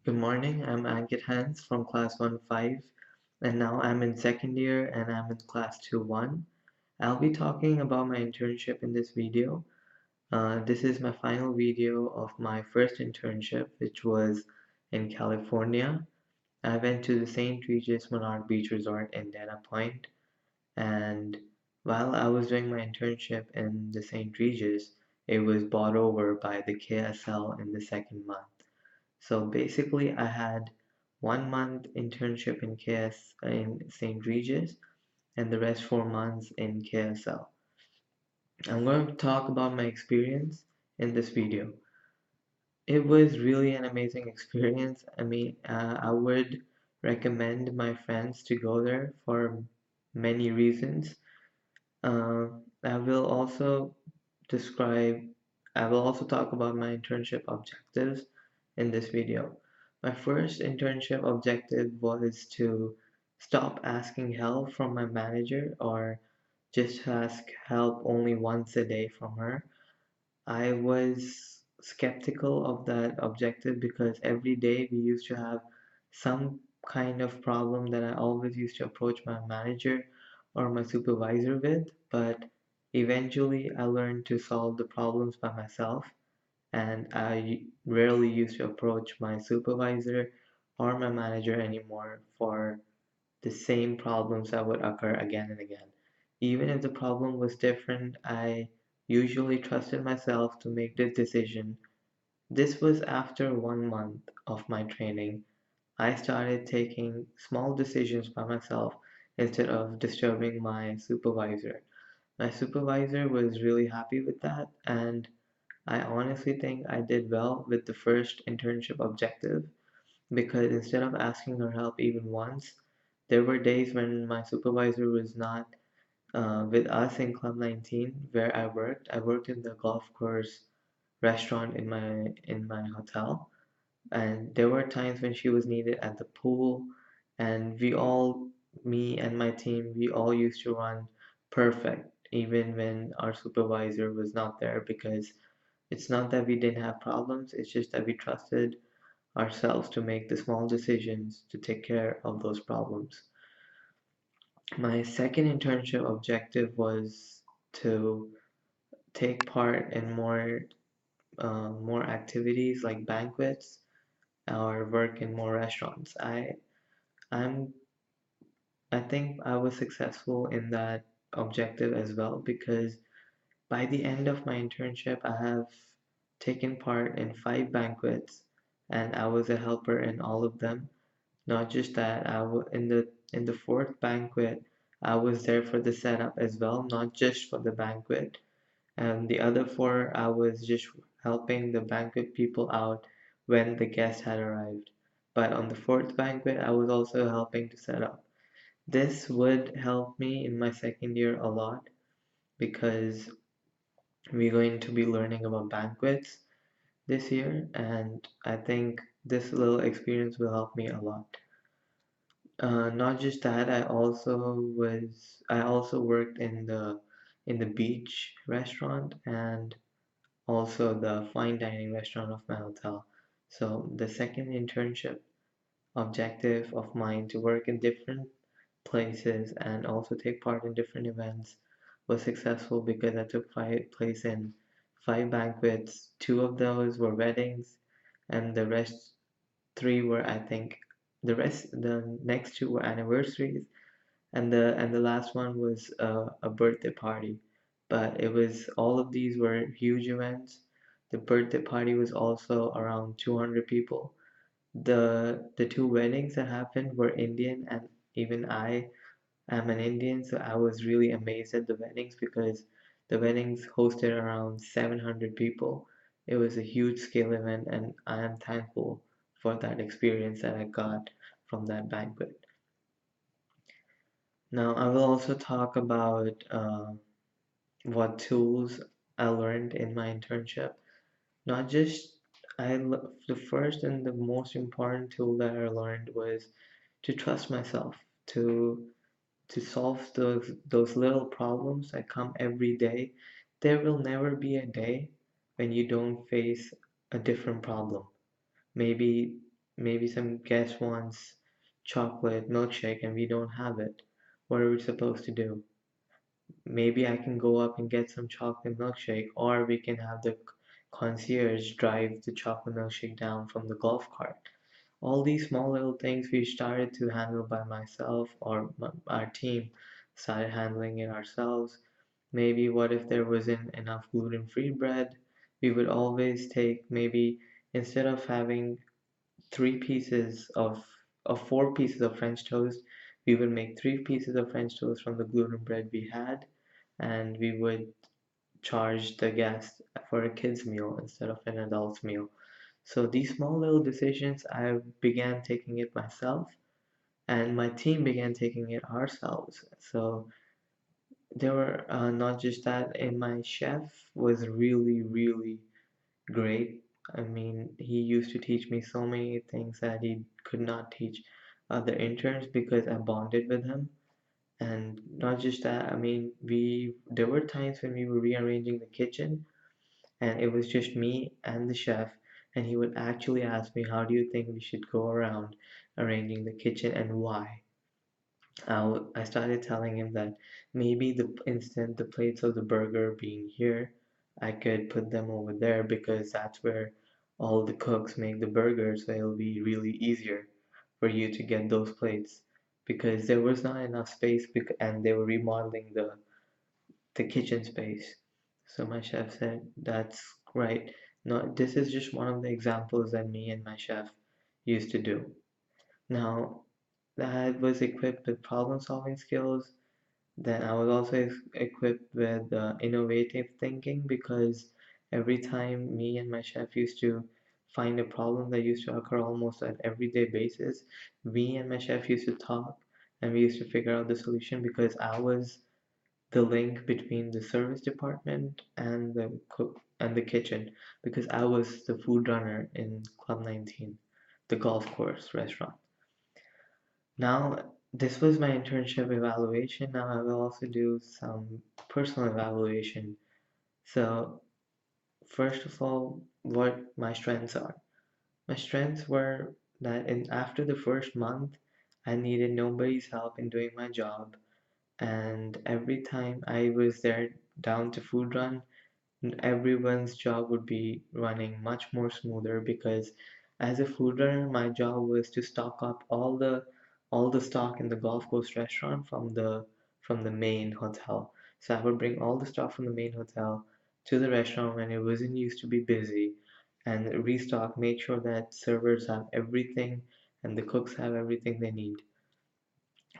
Good morning, I'm Ankit Hans from class 1-5 and now I'm in second year and I'm in class 2-1. I'll be talking about my internship in this video. This is my final video of my first internship, which was in California. I went to the St Regis Monarch Beach Resort in Dana Point, and while I was doing my internship in the St Regis, it was bought over by the KSL in the second month. So basically, I had 1 month internship in St. Regis and the rest 4 months in KSL. I'm going to talk about my experience in this video. It was really an amazing experience. I would recommend my friends to go there for many reasons. Uh, I will also describe, I will also talk about my internship objectives in this video. My first internship objective was to stop asking help from my manager or just ask help only once a day from her. I was skeptical of that objective because every day we used to have some kind of problem that I always used to approach my manager or my supervisor with, but eventually I learned to solve the problems by myself, and I rarely used to approach my supervisor or my manager anymore for the same problems that would occur again and again. Even if the problem was different, I usually trusted myself to make the decision. This was after 1 month of my training. I started taking small decisions by myself instead of disturbing my supervisor. My supervisor was really happy with that, and I honestly think I did well with the first internship objective because instead of asking her help even once, there were days when my supervisor was not with us in Club 19 where I worked. I worked in the golf course restaurant in my hotel, and there were times when she was needed at the pool, and me and my team, we all used to run perfect even when our supervisor was not there because it's not that we didn't have problems, it's just that we trusted ourselves to make the small decisions to take care of those problems. My second internship objective was to take part in more activities like banquets or work in more restaurants. I'm I think I was successful in that objective as well because by the end of my internship, I have taken part in 5 banquets and I was a helper in all of them. Not just that, in the fourth banquet, I was there for the setup as well, not just for the banquet. And the other four, I was just helping the banquet people out when the guests had arrived. But on the fourth banquet, I was also helping to set up. This would help me in my second year a lot because we're going to be learning about banquets this year, and I think this little experience will help me a lot. Not just that, I also worked in the beach restaurant and also the fine dining restaurant of my hotel. So the second internship objective of mine to work in different places and also take part in different events was successful because I took place in 5 banquets. Two of those were weddings, and the rest three were, I think, the next two were anniversaries, and the last one was a birthday party. But it was all of these were huge events. The birthday party was also around 200 people. The two weddings that happened were Indian, and even I am an Indian, so I was really amazed at the weddings because the weddings hosted around 700 people. It was a huge scale event, and I am thankful for that experience that I got from that banquet. Now, I will also talk about what tools I learned in my internship. Not just the first and the most important tool that I learned was to trust myself, to to solve those little problems that come every day. There will never be a day when you don't face a different problem. Maybe maybe some guest wants chocolate milkshake and we don't have it. What are we supposed to do? Maybe I can go up and get some chocolate milkshake, or we can have the concierge drive the chocolate milkshake down from the golf cart. All these small little things we started to handle by myself, or our team started handling it ourselves. Maybe what if there wasn't enough gluten-free bread? We would always take, maybe instead of having three pieces of four pieces of French toast, we would make three pieces of French toast from the gluten bread we had, and we would charge the guest for a kid's meal instead of an adult's meal. So these small little decisions, I began taking it myself, and my team began taking it ourselves. So there were not just that, and my chef was really, really great. I mean, he used to teach me so many things that he could not teach other interns because I bonded with him. And not just that, I mean, we there were times when we were rearranging the kitchen and it was just me and the chef, and he would actually ask me, how do you think we should go around arranging the kitchen and why? I started telling him that maybe instead the plates of the burger being here, I could put them over there because that's where all the cooks make the burgers, so it'll be really easier for you to get those plates because there was not enough space and they were remodeling the kitchen space. So my chef said, "That's right. No, this is just one of the examples that me and my chef used to do." Now, that was equipped with problem-solving skills. Then I was also equipped with innovative thinking because every time me and my chef used to find a problem that used to occur almost at everyday basis, me and my chef used to talk and we used to figure out the solution because I was the link between the service department and the cook and the kitchen because I was the food runner in Club 19, the golf course restaurant. Now, this was my internship evaluation. Now I will also do some personal evaluation. So, first of all, what my strengths are. My strengths were that after the first month, I needed nobody's help in doing my job, and every time I was there down to food run, everyone's job would be running much more smoother because as a food runner, my job was to stock up all the stock in the golf course restaurant from the main hotel. So I would bring all the stock from the main hotel to the restaurant when it wasn't used to be busy and restock, make sure that servers have everything and the cooks have everything they need.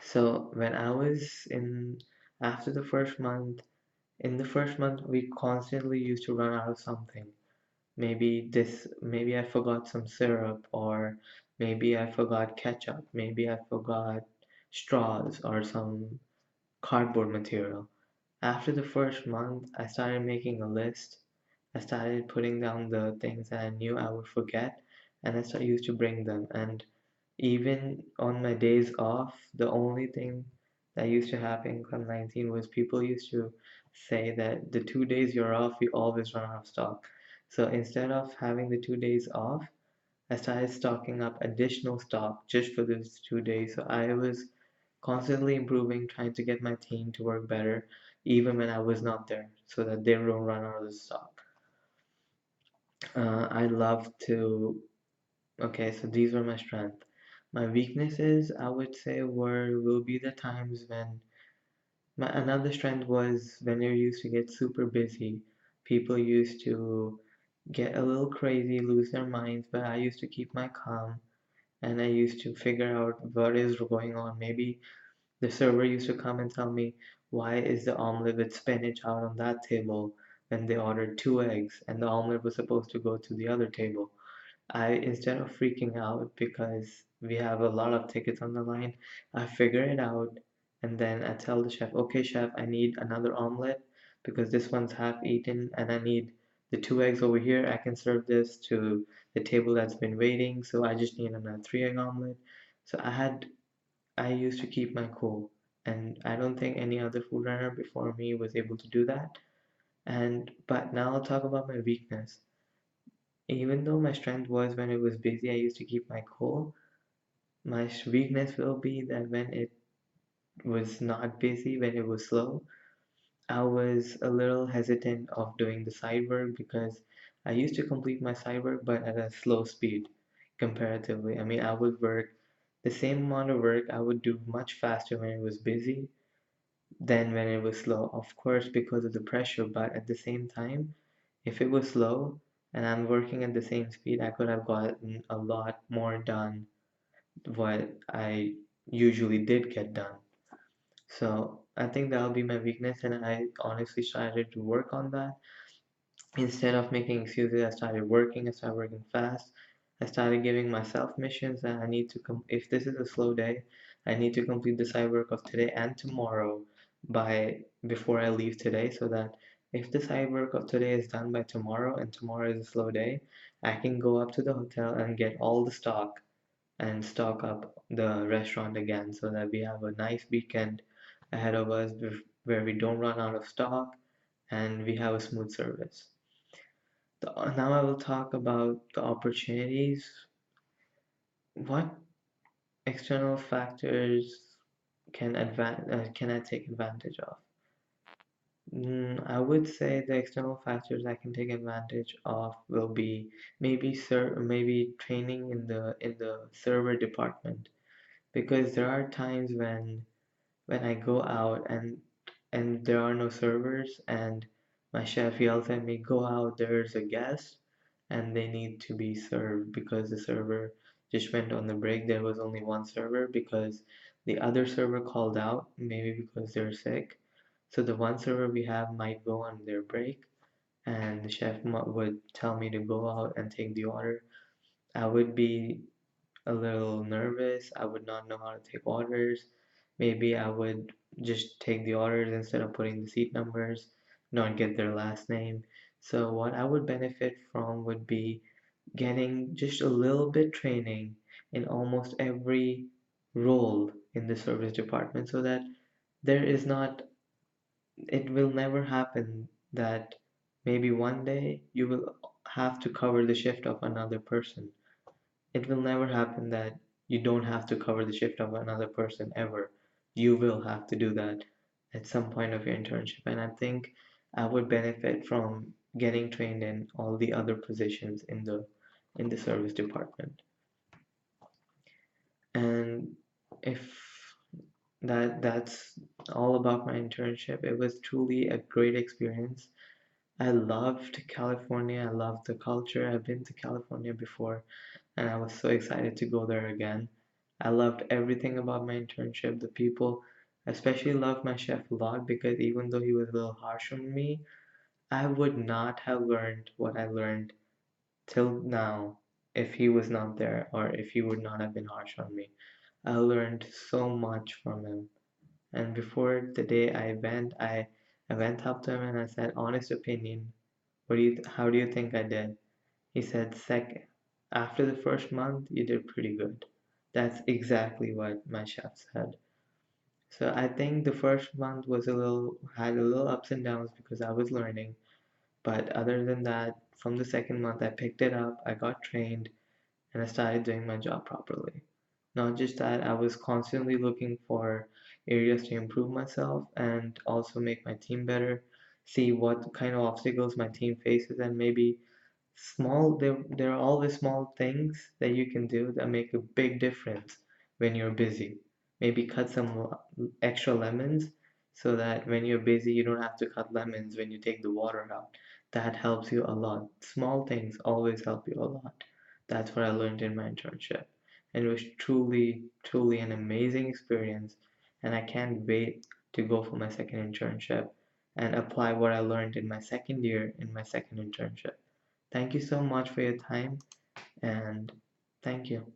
So when I was in after the first month, in the first month, we constantly used to run out of something. Maybe I forgot some syrup, or maybe I forgot ketchup, maybe I forgot straws or some cardboard material. After the first month, I started making a list. I started putting down the things that I knew I would forget, and used to bring them. And even on my days off, the only thing that used to happen in Club 19 was people used to say that the 2 days you're off, you always run out of stock. So instead of having the 2 days off, I started stocking up additional stock just for those 2 days. So I was constantly improving, trying to get my team to work better, even when I was not there, so that they don't run out of the stock. I love to. Okay, so these were my strengths. My weaknesses, I would say, will be the times when another strength was when you used to get super busy. People used to get a little crazy, lose their minds, but I used to keep my calm and I used to figure out what is going on. Maybe the server used to come and tell me, why is the omelet with spinach out on that table when they ordered two eggs and the omelet was supposed to go to the other table? Instead of freaking out because we have a lot of tickets on the line, I figure it out and then I tell the chef, okay, chef, I need another omelet because this one's half eaten and I need the two eggs over here. I can serve this to the table that's been waiting, so I just need another three egg omelet. So I used to keep my cool, and I don't think any other food runner before me was able to do that. And but now I'll talk about my weakness. Even though my strength was when it was busy, I used to keep my cool. My weakness will be that when it was not busy, when it was slow, I was a little hesitant of doing the side work because I used to complete my side work but at a slow speed comparatively. I mean, I would work the same amount of work I would do much faster when it was busy than when it was slow. Of course, because of the pressure, but at the same time, if it was slow and I'm working at the same speed, I could have gotten a lot more done what I usually did get done. So I think that'll be my weakness, and I honestly started to work on that. Instead of making excuses, I started working fast. I started giving myself missions that I need to if this is a slow day, I need to complete the side work of today and tomorrow by before I leave today so that if the side work of today is done by tomorrow and tomorrow is a slow day, I can go up to the hotel and get all the stock and stock up the restaurant again so that we have a nice weekend ahead of us where we don't run out of stock and we have a smooth service. Now I will talk about the opportunities. What external factors can I take advantage of? I would say the external factors I can take advantage of will be maybe training in the server department because there are times when I go out and there are no servers and my chef yells at me, go out, there's a guest and they need to be served because the server just went on the break. There was only one server because the other server called out, maybe because they're sick. So the one server we have might go on their break and the chef would tell me to go out and take the order. I would be a little nervous. I would not know how to take orders. Maybe I would just take the orders instead of putting the seat numbers, not get their last name. So what I would benefit from would be getting just a little bit training in almost every role in the service department so that there is not, it will never happen that maybe one day you will have to cover the shift of another person. It will never happen that you don't have to cover the shift of another person ever. You will have to do that at some point of your internship. And I think I would benefit from getting trained in all the other positions in the service department. And if that's all about my internship, it was truly a great experience. I loved California. I loved the culture. I've been to California before and I was so excited to go there again. I loved everything about my internship. The people, I especially loved my chef a lot because even though he was a little harsh on me, I would not have learned what I learned till now if he was not there or if he would not have been harsh on me. I learned so much from him. And before the day I went up to him and I said, honest opinion, how do you think I did? He said, second, after the first month, you did pretty good. That's exactly what my chef said. So I think the first month had a little ups and downs because I was learning. But other than that, from the second month, I picked it up, I got trained, and I started doing my job properly. Not just that, I was constantly looking for areas to improve myself and also make my team better, see what kind of obstacles my team faces, and maybe there are always small things that you can do that make a big difference when you're busy. Maybe cut some extra lemons so that when you're busy you don't have to cut lemons when you take the water out. That helps you a lot. Small things always help you a lot. That's what I learned in my internship, and it was truly an amazing experience, and I can't wait to go for my second internship and apply what I learned in my second year in my second internship. Thank you so much for your time and thank you.